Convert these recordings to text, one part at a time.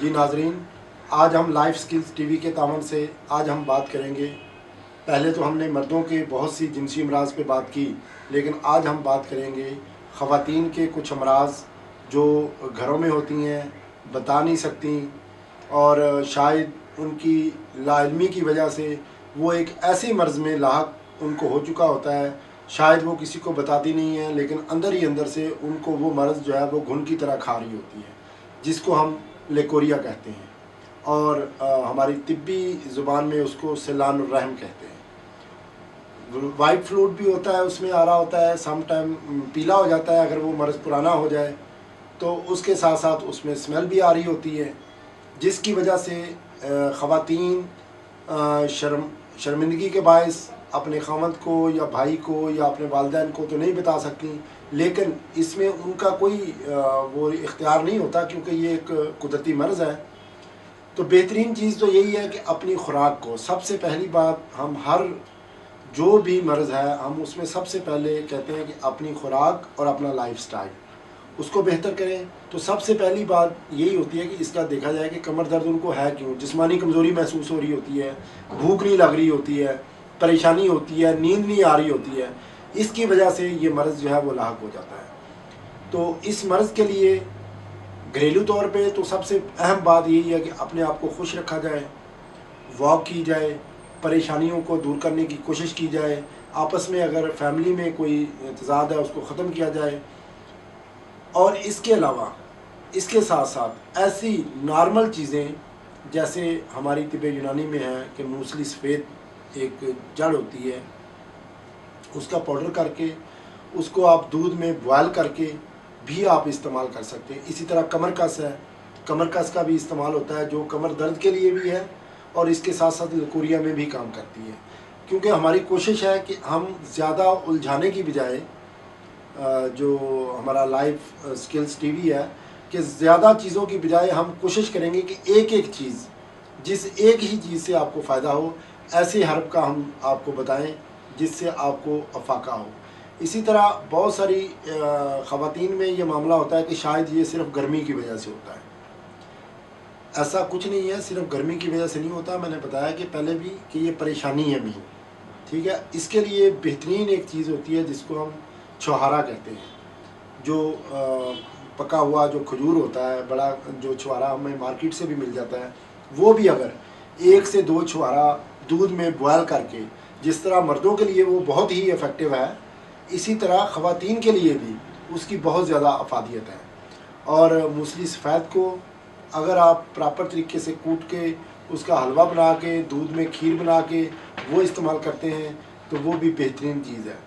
जी नाजरीन, आज हम लाइफ स्किल्स टीवी के तावन से आज हम बात करेंगे। पहले तो हमने मर्दों के बहुत सी जिनसी अमराज पे बात की, लेकिन आज हम बात करेंगे ख़वातीन के कुछ अमराज जो घरों में होती हैं, बता नहीं सकती, और शायद उनकी लाइल्मी की वजह से वो एक ऐसी मर्ज़ में लाहक उनको हो चुका होता है। शायद वो किसी को बताती नहीं है, लेकिन अंदर ही अंदर से उनको वो मर्ज़ जो है वो घुन की तरह खा रही होती है, जिसको हम लेकोरिया कहते हैं, और हमारी तिब्बी ज़ुबान में उसको सिलानुर रहम कहते हैं। वाइट फ्लूड भी होता है, उसमें आ रहा होता है, सम टाइम पीला हो जाता है अगर वो मर्ज़ पुराना हो जाए, तो उसके साथ साथ उसमें स्मेल भी आ रही होती है, जिसकी वजह से ख़वातीन शर्मिंदगी के बायस अपने खामद को या भाई को या अपने वालिदैन को तो नहीं बता सकती, लेकिन इसमें उनका कोई वो इख्तियार नहीं होता, क्योंकि ये एक कुदरती मर्ज़ है। तो बेहतरीन चीज़ तो यही है कि अपनी खुराक को, सबसे पहली बात, हम हर जो भी मर्ज़ है हम उसमें सबसे पहले कहते हैं कि अपनी खुराक और अपना लाइफस्टाइल उसको बेहतर करें। तो सबसे पहली बात यही होती है कि इसका देखा जाए कि कमर दर्द उनको है क्यों, जिस्मानी कमज़ोरी महसूस हो रही होती है, भूख नहीं लग रही होती है, परेशानी होती है, नींद नहीं आ रही होती है, इसकी वजह से ये मर्ज़ जो है वो लाहक हो जाता है। तो इस मर्ज़ के लिए घरेलू तौर पे तो सबसे अहम बात यही है कि अपने आप को खुश रखा जाए, वॉक की जाए, परेशानियों को दूर करने की कोशिश की जाए, आपस में अगर फैमिली में कोई तज़ाद है उसको ख़त्म किया जाए, और इसके अलावा इसके साथ साथ ऐसी नॉर्मल चीज़ें जैसे हमारी तिब्ब यूनानी में है कि मूसली सफ़ेद एक जड़ होती है, उसका पाउडर करके उसको आप दूध में बॉयल करके भी आप इस्तेमाल कर सकते हैं। इसी तरह कमर कस है, कमर कस का भी इस्तेमाल होता है जो कमर दर्द के लिए भी है, और इसके साथ साथ लकोरिया में भी काम करती है। क्योंकि हमारी कोशिश है कि हम ज़्यादा उलझाने की बजाय, जो हमारा लाइफ स्किल्स टीवी है, कि ज़्यादा चीज़ों की बजाय हम कोशिश करेंगे कि एक एक चीज़, जिस एक ही चीज़ से आपको फ़ायदा हो, ऐसे हर्ब का हम आपको बताएं जिससे आपको अफाका हो। इसी तरह बहुत सारी ख़वातीन में ये मामला होता है कि शायद ये सिर्फ़ गर्मी की वजह से होता है। ऐसा कुछ नहीं है, सिर्फ गर्मी की वजह से नहीं होता। मैंने बताया कि पहले भी कि ये परेशानी है भी, ठीक है। इसके लिए बेहतरीन एक चीज़ होती है जिसको हम छुहारा कहते हैं, जो पका हुआ जो खजूर होता है, बड़ा जो छुहारा हमें मार्केट से भी मिल जाता है, वो भी अगर 1 से 2 छुहारा दूध में बॉयल करके, जिस तरह मर्दों के लिए वो बहुत ही इफ़ेक्टिव है, इसी तरह ख़वातीन के लिए भी उसकी बहुत ज़्यादा अफादियत है। और मूसली सफ़ेद को अगर आप प्रॉपर तरीके से कूट के उसका हलवा बना के, दूध में खीर बना के वो इस्तेमाल करते हैं, तो वो भी बेहतरीन चीज़ है।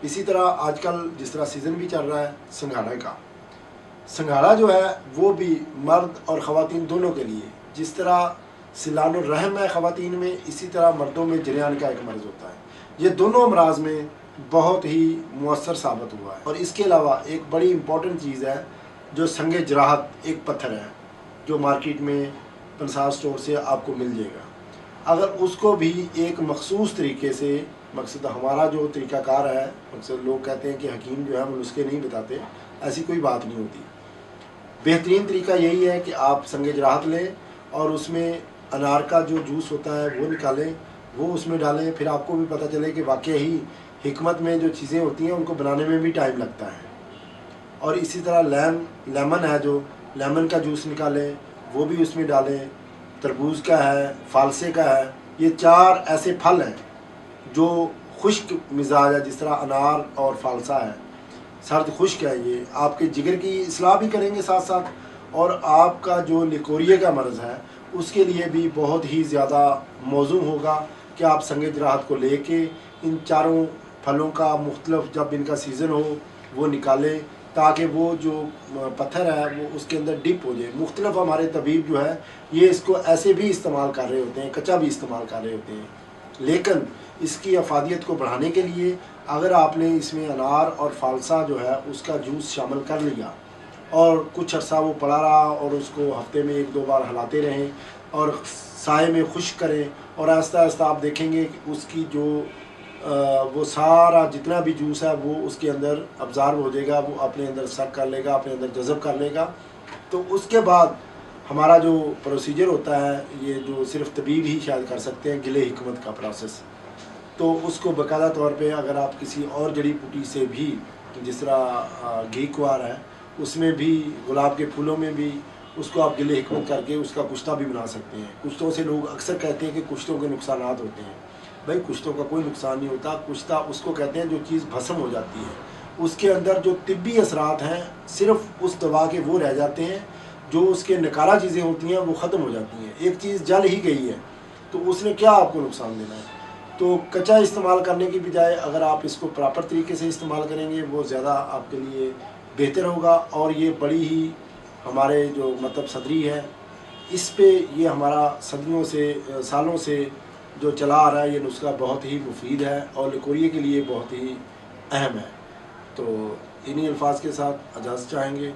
इसी तरह आजकल जिस तरह सीज़न भी चल रहा है संघाड़े का, संघाड़ा जो है वो भी मर्द और ख़वातीन दोनों के लिए, जिस तरह सिलानुर रहम है ख़वातीन में, इसी तरह मर्दों में जरियान का एक मर्ज़ होता है। ये दोनों अमराज में बहुत ही मुअस्सर साबित हुआ है। और इसके अलावा एक बड़ी इम्पॉर्टेंट चीज़ है जो संगे जराहत, एक पत्थर है जो मार्केट में पंसार स्टोर से आपको मिल जाएगा। अगर उसको भी एक मखसूस तरीके से, मकसद हमारा जो तरीक़ाकार है, मकसद लोग कहते हैं कि हकीम जो है वो नुस्खे नहीं बताते, ऐसी कोई बात नहीं होती। बेहतरीन तरीका यही है कि आप संगे जराहत लें और उसमें अनार का जो जूस होता है वो निकालें, वो उसमें डालें, फिर आपको भी पता चले कि वाकई ही हिकमत में जो चीज़ें होती हैं उनको बनाने में भी टाइम लगता है। और इसी तरह लेमन है, जो लेमन का जूस निकालें वो भी उसमें डालें, तरबूज का है, फालसे का है, ये 4 ऐसे फल हैं जो खुश्क मिजाज है, जिस तरह अनार और फालसा है, सर्द खुश्क है, ये आपके जिगर की इस्लाह भी करेंगे साथ साथ, और आपका जो लिकोरिया का मर्ज़ है उसके लिए भी बहुत ही ज़्यादा मौजूद होगा कि आप संगे जराहत को लेके इन चारों फलों का मुख्तलिफ, जब इनका सीज़न हो वो निकालें, ताकि वो जो पत्थर है वो उसके अंदर डिप हो जाए। मुख्तलिफ हमारे तबीब जो है ये इसको ऐसे भी इस्तेमाल कर रहे होते हैं, कच्चा भी इस्तेमाल कर रहे होते हैं, लेकिन इसकी अफादियत को बढ़ाने के लिए अगर आपने इसमें अनार और फालसा जो है उसका जूस शामिल कर लिया और कुछ अर्सा वो पड़ा रहा, और उसको हफ्ते में 1-2 बार हिलाते रहें और साए में खुश्क करें, और आहिस्ता आहिस्ता आप देखेंगे कि उसकी जो वो सारा जितना भी जूस है वो उसके अंदर अब्ज़ॉर्ब हो जाएगा, वो अपने अंदर सक कर लेगा, अपने अंदर जज़ब कर लेगा। तो उसके बाद हमारा जो प्रोसीजर होता है, ये जो सिर्फ तबीब ही शायद कर सकते हैं, गिले हिकमत का प्रोसेस, तो उसको बाकायदा तौर पे अगर आप किसी और जड़ी बूटी से भी, जिस तरह घी कुआर है, उसमें भी, गुलाब के फूलों में भी उसको आप गिले हिकमत करके उसका कुश्ता भी बना सकते हैं। कुश्तों से लोग अक्सर कहते हैं कि कुश्तों के नुकसान होते हैं। भाई कुश्तों का कोई नुकसान नहीं होता। कुश्ता उसको कहते हैं जो चीज़ भस्म हो जाती है, उसके अंदर जो तिब्बी असरात हैं सिर्फ उस दवा के वो रह जाते हैं, जो उसके नकारा चीज़ें होती हैं वो ख़त्म हो जाती हैं। एक चीज़ जल ही गई है तो उसने क्या आपको नुकसान देना है। तो कच्चा इस्तेमाल करने की बजाय अगर आप इसको प्रॉपर तरीके से इस्तेमाल करेंगे वो ज़्यादा आपके लिए बेहतर होगा। और ये बड़ी ही हमारे जो मतलब सदरी है, इस पे ये हमारा सदियों से, सालों से जो चला आ रहा है, ये नुस्खा बहुत ही मुफीद है और लिकोरिया के लिए बहुत ही अहम है। तो इन्हीं अल्फाज के साथ इजाज़त चाहेंगे।